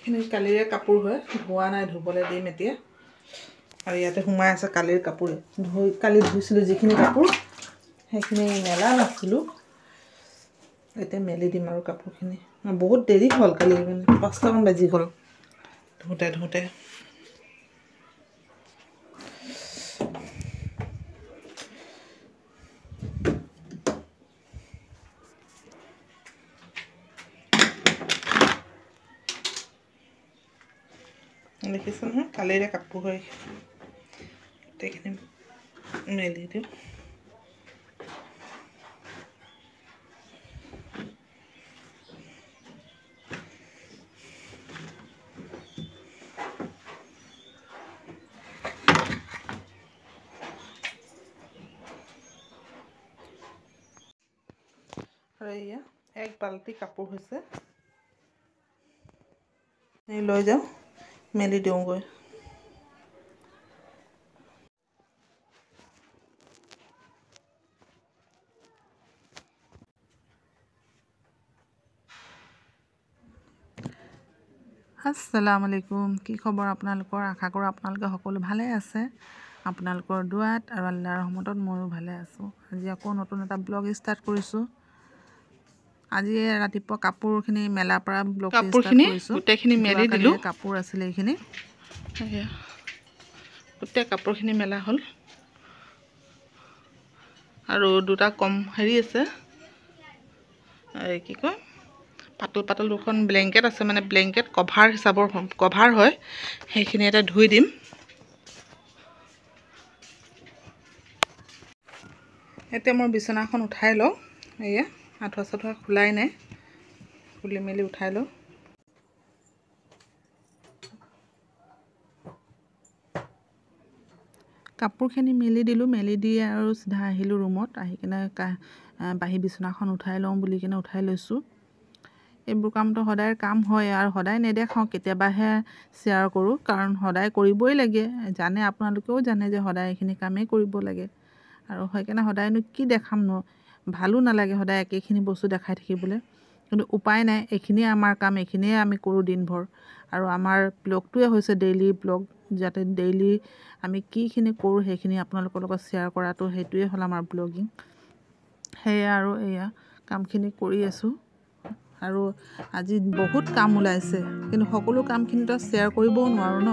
এইখিনি কালিৰে কাপোৰ হয়, ধোৱা নাই, ধুবলৈ দিম এতিয়া। আৰু ইয়াতে সোমাই আছে কালিৰ কাপোৰে, কালি ধুইছিলোঁ যিখিনি কাপোৰ সেইখিনি মেলা নাছিলোঁ, এতিয়া মেলি দিম আৰু কাপোৰখিনি। বহুত দেৰি হ'ল, কালি 5টামান বাজি গ'ল ধুওঁতে ধুওঁতে। দেখিছোঁ নহয়, কালিৰে কাপোৰ হয়, গোটেইখিনি মেলি দিওঁ। আৰু এয়া এক বাল্টি কাপোৰ হৈছে, লৈ যাওঁ মেলি দিওঁগৈ। আসসালামু আলাইকুম, কি খবৰ আপোনালোকৰ? আশা কৰোঁ আপোনালোকে সকলো ভালে আছে। আপোনালোকৰ দুৱাত আৰু আল্লাহৰ ৰহমতত ময়ো ভালে আছোঁ। আজি আকৌ নতুন এটা ব্লগ ষ্টাৰ্ট কৰিছোঁ। আজি ৰাতিপুৱা কাপোৰখিনি মেলাৰ পৰা ব্লগ ষ্টাৰ্ট কৰিছোঁ। গোটেইখিনি মেলি দিলোঁ, কাপোৰ আছিলে এইখিনি, গোটেই কাপোৰখিনি মেলা হ'ল। আৰু দুটা কম হেৰি আছে, এই কি কয় পাতল পাতল দুখন ব্লেংকেট আছে, মানে ব্লেংকেট কভাৰ হিচাপৰ কভাৰ হয়, সেইখিনি এটা ধুই দিম। এতিয়া মই বিচনাখন উঠাই লওঁ, এয়া আঁঠুৱা চাঠুৱা খোলাই নাই, খুলি মেলি উঠাই লওঁ। কাপোৰখিনি মেলি দিলোঁ, মেলি দি আৰু চিধা আহিলোঁ ৰুমত। আহি কিনে বাঢ়ি বিচনাখন উঠাই লওঁ বুলি কিনে উঠাই লৈছোঁ। এইবোৰ কামটো সদায় কাম হয় আৰু সদায় নেদেখাওঁ, কেতিয়াবাহে শ্বেয়াৰ কৰোঁ, কাৰণ সদায় কৰিবই লাগে। জানে, আপোনালোকেও জানে যে সদায় এইখিনি কামেই কৰিব লাগে। আৰু সেইকাৰণে সদায়নো কি দেখাম ন, ভালো নালাগে সদায় একেখিনি বস্তু দেখাই থাকিবলৈ। কিন্তু উপায় নাই, এইখিনিয়ে আমাৰ কাম, এইখিনিয়ে আমি কৰোঁ দিনভৰ। আৰু আমাৰ ব্লগটোৱে হৈছে ডেইলি ব্লগ, যাতে ডেইলি আমি কিখিনি কৰোঁ সেইখিনি আপোনালোকৰ লগত শ্বেয়াৰ কৰাটো, সেইটোৱে হ'ল আমাৰ ব্লগিং। সেয়া আৰু এয়া কামখিনি কৰি আছোঁ। আৰু আজি বহুত কাম ওলাইছে, কিন্তু সকলো কামখিনিতো শ্বেয়াৰ কৰিবও নোৱাৰোঁ ন।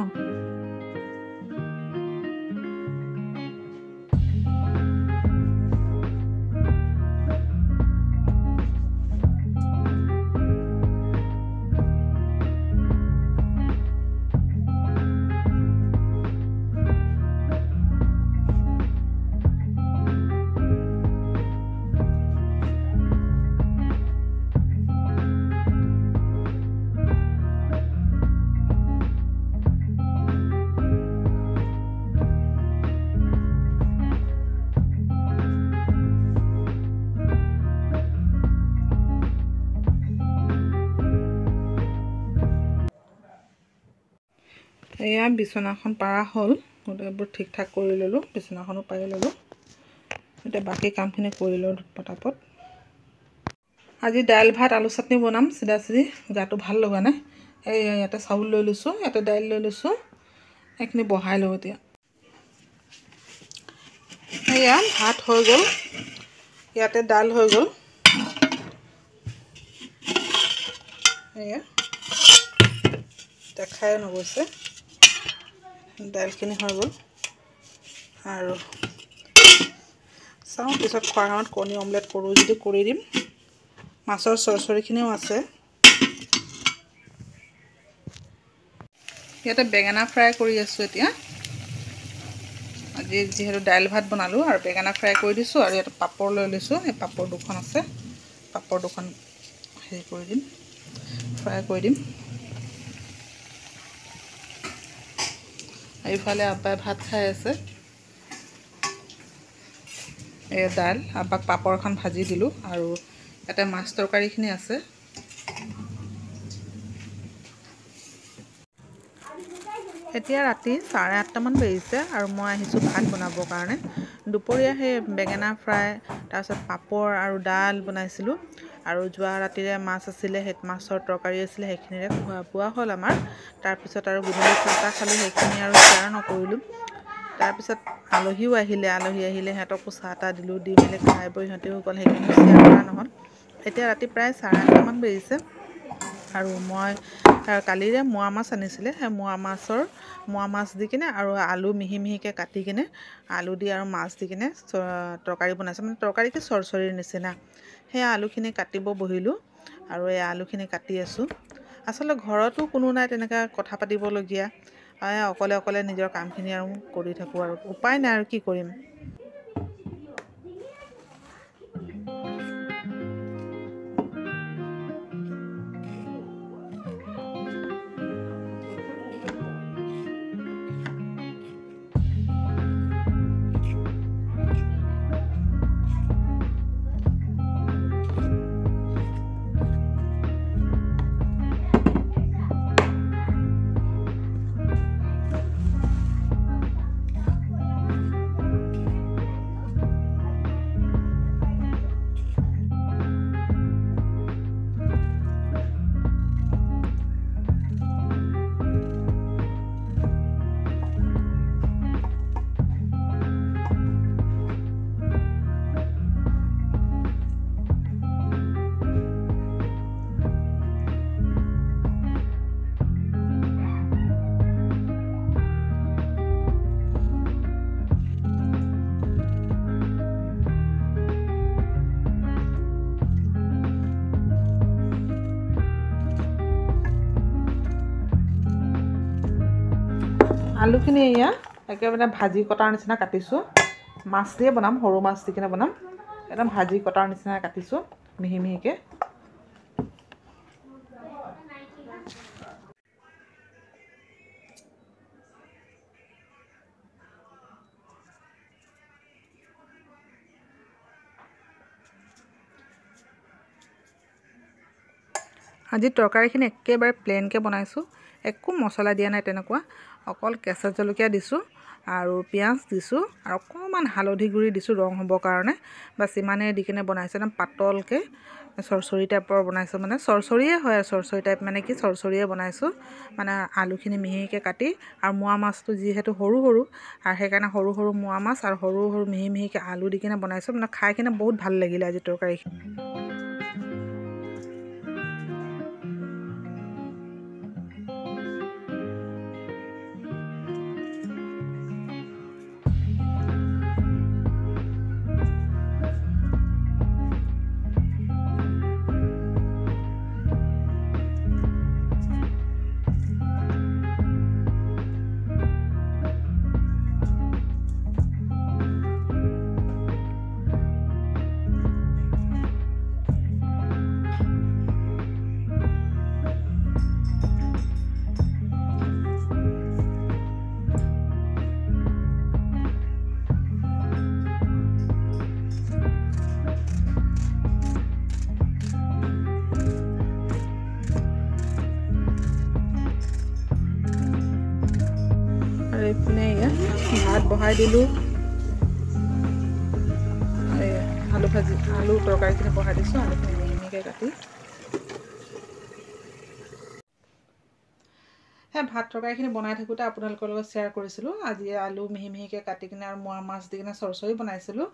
এয়া বিচনাখন পাৰা হ'ল, গোটেইবোৰ ঠিক ঠাক কৰি ল'লোঁ, বিচনাখনো পাৰি ল'লোঁ। এতিয়া বাকী কামখিনি কৰি লওঁ পটাপট। আজি দাইল ভাত আলু চাটনি বনাম, চিধা চিধি, গাটো ভাল লগা নাই। এই ইয়াতে চাউল লৈ লৈছোঁ, ইয়াতে দাইল লৈ লৈছোঁ, এইখিনি বহাই লওঁ এতিয়া। এয়া ভাত হৈ গ'ল, ইয়াতে দাইল হৈ গ'ল, এয়া দেখাই নগৈছে, দাইলখিনি হৈ গ'ল। আৰু চাওঁ পিছত খোৱাৰ সময়ত কণী অমলেট কৰোঁ যদি কৰি দিম। মাছৰ চৰচৰিখিনিও আছে। ইয়াতে বেঙেনা ফ্ৰাই কৰি আছোঁ এতিয়া। আজি যিহেতু দাইল ভাত বনালোঁ আৰু বেঙেনা ফ্ৰাই কৰি দিছোঁ, আৰু ইয়াতে পাপৰ লৈ লৈছোঁ, এই পাপৰ দুখন আছে, পাপৰ দুখন হেৰি কৰি দিম, ফ্ৰাই কৰি দিম। এইফালে আব্বাই ভাত খাই আছে, এই দাইল, আব্বাক পাপৰ এখন ভাজি দিলোঁ, আৰু ইয়াতে মাছ তৰকাৰীখিনি আছে। এতিয়া ৰাতি 8:30মান বাজিছে আৰু মই আহিছোঁ ভাত বনাবৰ কাৰণে। দুপৰীয়া সেই বেঙেনা ফ্ৰাই, তাৰপিছত পাপৰ আৰু দাইল বনাইছিলোঁ, আৰু যোৱা ৰাতিৰে মাছ আছিলে, সেই মাছৰ তৰকাৰী আছিলে, সেইখিনিৰে খোৱা বোৱা হ'ল আমাৰ। তাৰপিছত আৰু গধূলি চাহ তাহ খালোঁ, সেইখিনি আৰু শ্বেয়াৰ নকৰিলোঁ। তাৰপিছত আলহী আহিলে, সিহঁতকো চাহ তাহ দিলোঁ, দি মেলি খাই বৈ সিহঁতেও গ'ল, সেইখিনিও শ্বেয়াৰ কৰা নহ'ল। এতিয়া ৰাতি প্ৰায় 8:30মান বাজিছে আৰু মই কালিৰে মোৱা মাছ আনিছিলে, সেই মোৱা মাছ দি কিনে আৰু আলু মিহি মিহিকৈ কাটি কিনে আলু দি আৰু মাছ দি কিনে তৰকাৰী বনাইছোঁ, মানে তৰকাৰী কি চৰচৰীৰ নিচিনা। সেই আলুখিনি কাটিব বহিলোঁ আৰু এই আলুখিনি কাটি আছোঁ। আচলতে ঘৰতো কোনো নাই তেনেকৈ কথা পাতিবলগীয়া, অকলে অকলে নিজৰ কামখিনি আৰু কৰি থাকোঁ আৰু উপায় নাই আৰু কি কৰিম। আলুখিনি এয়া একেবাৰে ভাজি কটাৰ নিচিনা কাটিছোঁ, মাছ দিয়ে বনাম, সৰু মাছ দি কিনে বনাম, একদম ভাজি কটাৰ নিচিনা কাটিছোঁ মিহি মিহিকৈ। আজি তৰকাৰীখিনি একেবাৰে প্লেইনকৈ বনাইছোঁ, একো মছলা দিয়া নাই তেনেকুৱা, অকল কেঁচা জলকীয়া দিছোঁ আৰু পিঁয়াজ দিছোঁ আৰু অকণমান হালধি গুড়ি দিছোঁ ৰং হ'বৰ কাৰণে, বাছ ইমানেই দি কিনে বনাইছোঁ। একদম পাতলকৈ চৰচৰী টাইপৰ বনাইছোঁ, মানে চৰচৰীয়ে হয় আৰু চৰচৰী টাইপ মানে কি চৰচৰীয়ে বনাইছোঁ, মানে আলুখিনি মিহিকৈ কাটি আৰু মোৱা মাছটো যিহেতু সৰু সৰু আৰু সেইকাৰণে সৰু সৰু মোৱা মাছ আৰু সৰু সৰু মিহি মিহিকৈ আলু দি কিনে বনাইছোঁ, মানে খাই কিনে বহুত ভাল লাগিলে আজি তৰকাৰীখিনি। আৰু এইপিনে ইয়াত ভাত বহাই দিলোঁ, আলু তৰকাৰীখিনি বহাই দিছোঁ, আলুখিনি মিহি মিহিকৈ কাটি। সেই ভাত তৰকাৰীখিনি বনাই থাকোঁতে আপোনালোকৰ লগত শ্বেয়াৰ কৰিছিলোঁ, আজি আলু মিহি মিহিকৈ কাটি কিনে আৰু মোৱা মাছ দি কিনে চৰচৰী বনাইছিলোঁ,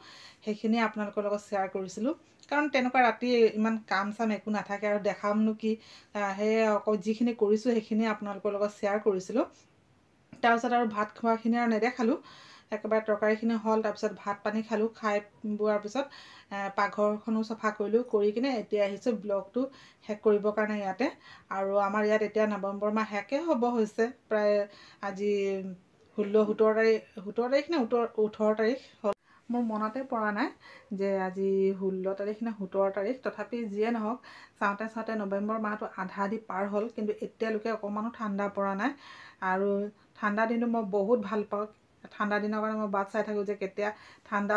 সেইখিনি আপোনালোকৰ লগত শ্বেয়াৰ কৰিছিলোঁ। কাৰণ তেনেকুৱা ৰাতি ইমান কাম চাম একো নাথাকে আৰু দেখামনো কি, সেয়ে অকল যিখিনি কৰিছোঁ সেইখিনি আপোনালোকৰ লগত শ্বেয়াৰ কৰিছিলোঁ। তাৰপিছত আৰু ভাত খোৱাখিনি আৰু নেদেখালোঁ, একেবাৰে তৰকাৰীখিনি হ'ল, তাৰপিছত ভাত পানী খালোঁ, খাই বোৱাৰ পিছত পাকঘৰখনো চফা কৰিলোঁ, কৰি কিনে এতিয়া আহিছোঁ ব্লগটো শেষ কৰিবৰ কাৰণে ইয়াতে। আৰু আমাৰ ইয়াত এতিয়া নৱেম্বৰ মাহ শেষে হ'ব হৈছে, প্ৰায় আজি 17 তাৰিখ নে 18 তাৰিখ হ'ল, মোৰ মনতে পৰা নাই যে আজি 16 তাৰিখ নে 17 তাৰিখ, তথাপি যিয়ে নহওক চাওঁতে চাওঁতে নৱেম্বৰ মাহটো আধা আধি পাৰ হ'ল, কিন্তু এতিয়ালৈকে অকণমানো ঠাণ্ডা পৰা নাই। আৰু ঠাণ্ডা দিনটো মই বহুত ভাল পাওঁ, ঠাণ্ডা দিনৰ কাৰণে মই বাট চাই থাকোঁ যে কেতিয়া ঠাণ্ডা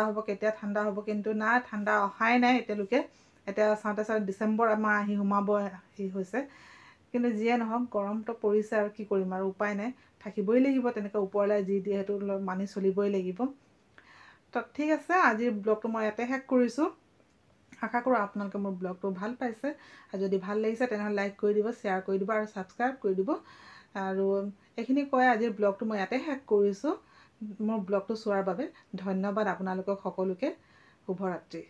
হ'ব, কিন্তু নাই, ঠাণ্ডা অহাই নাই এতিয়ালৈকে। এতিয়া চাওঁতে চাওঁতে ডিচেম্বৰ মাহ আহি সোমাব হৈছে, কিন্তু যিয়ে নহওক গৰমটো পৰিছে আৰু কি কৰিম আৰু উপায় নাই, থাকিবই লাগিব তেনেকৈ, ওপৰলৈ যি দিয়ে সেইটো মানি চলিবই লাগিব। তো ঠিক আছে, আজিৰ ব্লগটো মই ইয়াতে শেষ কৰিছোঁ। আশা কৰোঁ আপোনালোকে মোৰ ব্লগটো ভাল পাইছে আৰু যদি ভাল লাগিছে তেনেহ'লে লাইক কৰি দিব, শ্বেয়াৰ কৰি দিব আৰু ছাবস্ক্ৰাইব কৰি দিব। আৰু এইখিনি কৈ আজিৰ ব্লগটো মই ইয়াতে শেষ কৰিছোঁ। মোৰ ব্লগটো চোৱাৰ বাবে ধন্যবাদ আপোনালোকক সকলোকে। শুভৰাত্ৰি।